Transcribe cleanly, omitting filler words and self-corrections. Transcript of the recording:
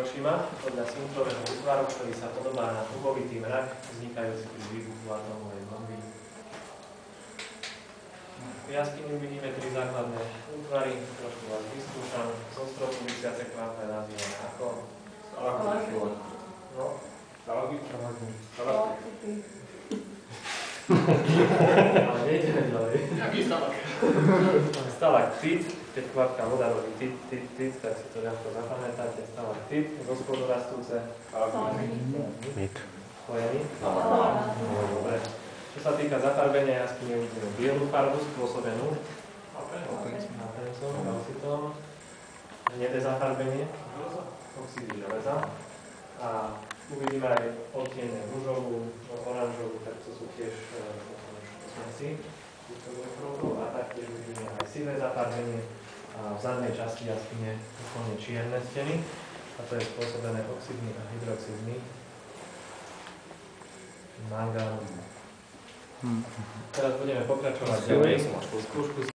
Hirošima podľa syntrového útvaru, ktorý sa podobá na hrubovitý mrak, vznikajúci pri výbuchu atómovej bomby. V jaskyni uvidíme 3 základné útvary, trošku vás vyskúšam. Zo stropu vysiace kvapné nazývame ako? Stalaktit. No? Stalaktit. Ale nejdeme ďalej. Jaký stalaktit? Stalaktit, keď kvapka voda robí tit, tak si to ľahko zapamätáte. Stalaktit, zo spodu rastúce. Mit. Spojený? Dobre. Čo sa týka zafarbenia jaskyne, uvidíme bielu farbu spôsobenú apensom, kalcitom, hnedé zafarbenie, oxidy železa a uvidíme aj odtiene ružovú, oranžovú, tak to sú tiež smesy a taktiež uvidíme aj sivé zafarbenie a v zadnej časti jaskyne úplne čierne steny a to je spôsobené oxidmi a hydroxidmi mangánu. Teraz budeme pokračovať ďalej. Skúšku